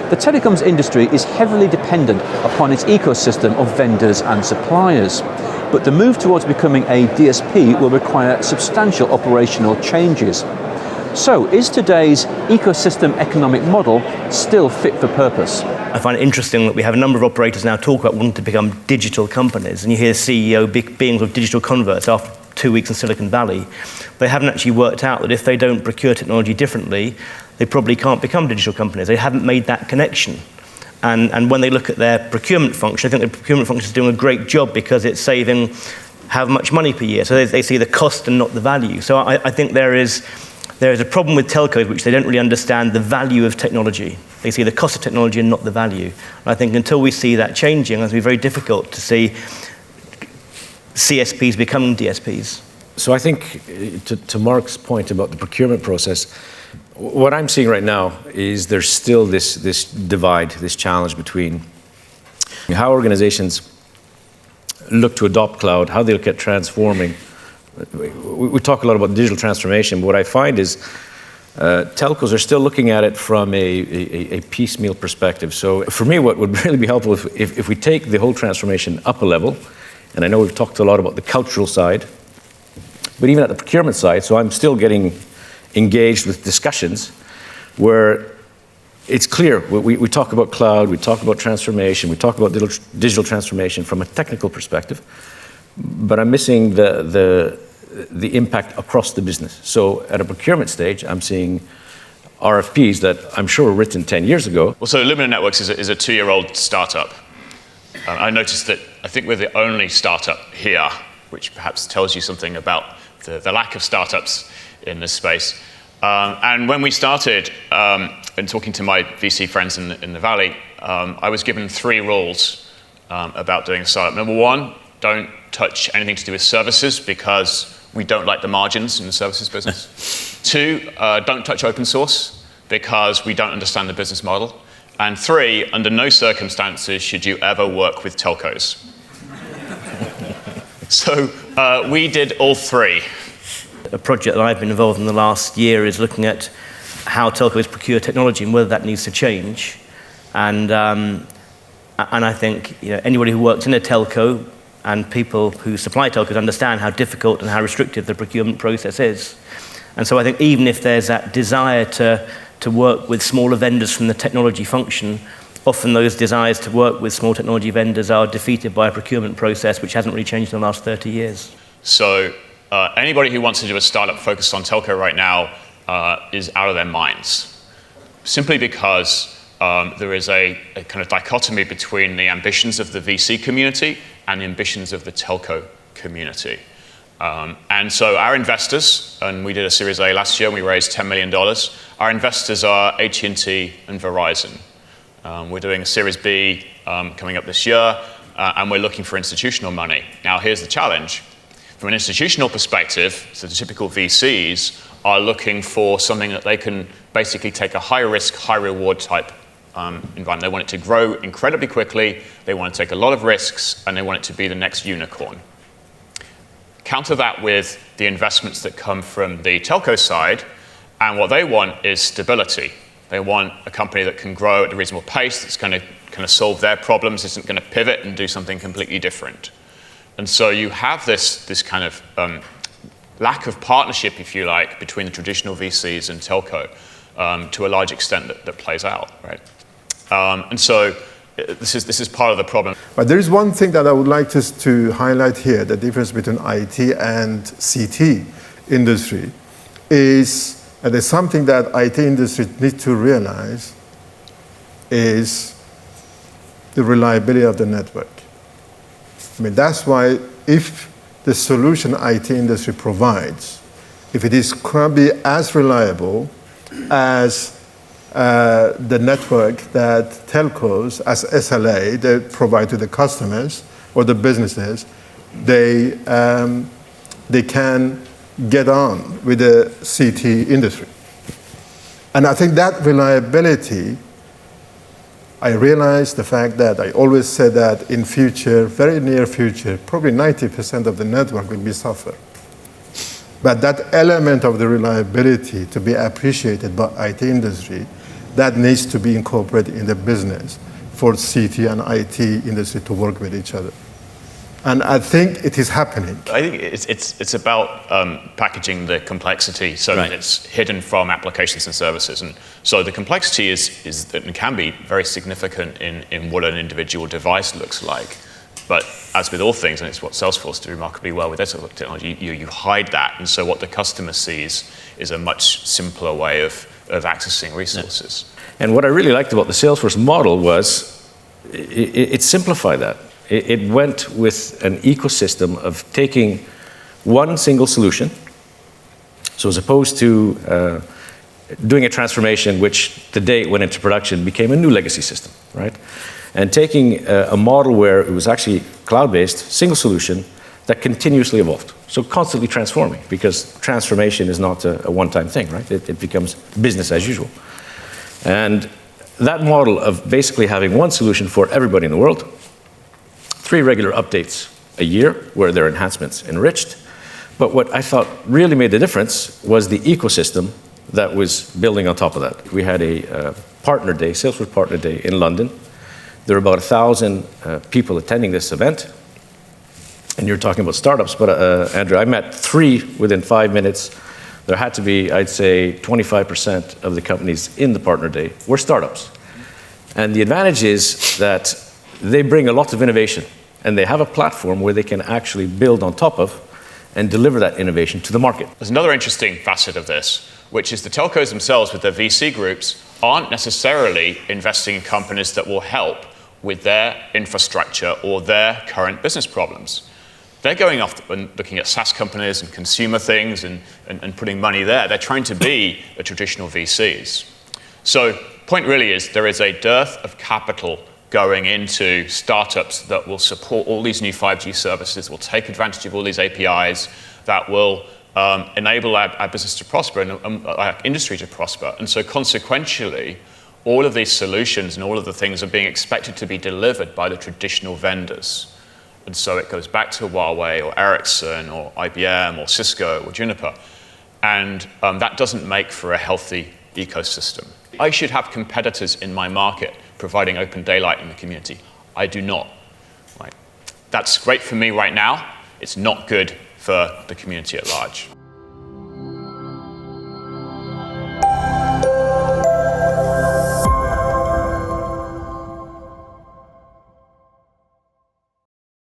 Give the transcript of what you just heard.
The telecoms industry is heavily dependent upon its ecosystem of vendors and suppliers, but the move towards becoming a DSP will require substantial operational changes. So, is today's ecosystem economic model still fit for purpose? I find it interesting that we have a number of operators now talk about wanting to become digital companies, and you hear the CEO being sort of digital converts after 2 weeks in Silicon Valley. They haven't actually worked out that if they don't procure technology differently, they probably can't become digital companies. They haven't made that connection. And when they look at their procurement function, I think the procurement function is doing a great job because it's saving how much money per year. So they see the cost and not the value. So I think there is a problem with telcos which they don't really understand the value of technology. They see the cost of technology and not the value. And I think until we see that changing, it's going to be very difficult to see CSPs becoming DSPs. So I think, to Mark's point about the procurement process, what I'm seeing right now is there's still this divide, this challenge between how organizations look to adopt cloud, how they look at transforming. We talk a lot about digital transformation, but what I find is telcos are still looking at it from a piecemeal perspective. So for me, what would really be helpful if we take the whole transformation up a level, and I know we've talked a lot about the cultural side, but even at the procurement side, so I'm still getting engaged with discussions where it's clear. We talk about cloud, we talk about transformation, we talk about digital transformation from a technical perspective, but I'm missing the impact across the business. So at a procurement stage, I'm seeing RFPs that I'm sure were written 10 years ago. Well, so Lumina Networks is a 2-year-old startup. I noticed that I think we're the only startup here, which perhaps tells you something about the lack of startups in this space. And when we started, and talking to my VC friends in the Valley, I was given 3 rules about doing a startup. Number 1, don't touch anything to do with services because we don't like the margins in the services business. 2, don't touch open source because we don't understand the business model. And 3, under no circumstances should you ever work with telcos. So we did all 3. A project that I've been involved in the last year is looking at how telcos procure technology and whether that needs to change. And I think anybody who works in a telco and people who supply telcos understand how difficult and how restrictive the procurement process is. And so I think even if there's that desire to work with smaller vendors from the technology function, often those desires to work with small technology vendors are defeated by a procurement process which hasn't really changed in the last 30 years. So anybody who wants to do a startup focused on telco right now is out of their minds, simply because there is a kind of dichotomy between the ambitions of the VC community and the ambitions of the telco community. And so our investors, and we did a Series A last year, and we raised $10 million. Our investors are AT&T and Verizon. We're doing a Series B coming up this year, and we're looking for institutional money. Now, here's the challenge. From an institutional perspective, so the typical VCs are looking for something that they can basically take a high-risk, high-reward type environment. They want it to grow incredibly quickly, they want to take a lot of risks, and they want it to be the next unicorn. Counter that with the investments that come from the telco side, and what they want is stability. They want a company that can grow at a reasonable pace, that's going to kind of solve their problems, isn't going to pivot and do something completely different. And so you have this kind of lack of partnership, if you like, between the traditional VCs and telco to a large extent that plays out, right? And so this is part of the problem. But there is one thing that I would like to highlight here, the difference between IT and CT industry is, and there's something that IT industry needs to realize, is the reliability of the network. I mean, that's why if the solution IT industry provides, if it is going to be as reliable as the network that telcos, as SLA, they provide to the customers or the businesses, they can get on with the CT industry. And I think that reliability, I realize the fact that I always said that in future, very near future, probably 90% of the network will be software. But that element of the reliability to be appreciated by IT industry, that needs to be incorporated in the business for CT and IT industry to work with each other. And I think it is happening. I think it's about packaging the complexity so that it's hidden from applications and services. And so the complexity is that it can be very significant in what an individual device looks like. But as with all things, and it's what Salesforce do remarkably well with their sort of technology, you hide that. And so what the customer sees is a much simpler way of accessing resources. And what I really liked about the Salesforce model was it simplified that. It went with an ecosystem of taking one single solution. So as opposed to doing a transformation, which the day it went into production became a new legacy system, right? And taking a model where it was actually cloud-based, single solution, that continuously evolved. So constantly transforming, because transformation is not a one-time thing, right? It becomes business as usual. And that model of basically having one solution for everybody in the world, 3 regular updates a year where their enhancements enriched. But what I thought really made the difference was the ecosystem that was building on top of that. We had a partner day, Salesforce Partner Day in London. There were about 1,000 people attending this event. And you're talking about startups, but Andrew, I met 3 within 5 minutes. There had to be, I'd say, 25% of the companies in the Partner Day were startups. And the advantage is that they bring a lot of innovation, and they have a platform where they can actually build on top of and deliver that innovation to the market. There's another interesting facet of this, which is the telcos themselves with their VC groups aren't necessarily investing in companies that will help with their infrastructure or their current business problems. They're going off and looking at SaaS companies and consumer things and putting money there. They're trying to be the traditional VCs. So point really is there is a dearth of capital going into startups that will support all these new 5G services, will take advantage of all these APIs, that will enable our business to prosper and our industry to prosper. And so consequentially, all of these solutions and all of the things are being expected to be delivered by the traditional vendors. And so it goes back to Huawei or Ericsson or IBM or Cisco or Juniper. And that doesn't make for a healthy ecosystem. I should have competitors in my market providing open daylight in the community. I do not. Right? That's great for me right now. It's not good for the community at large.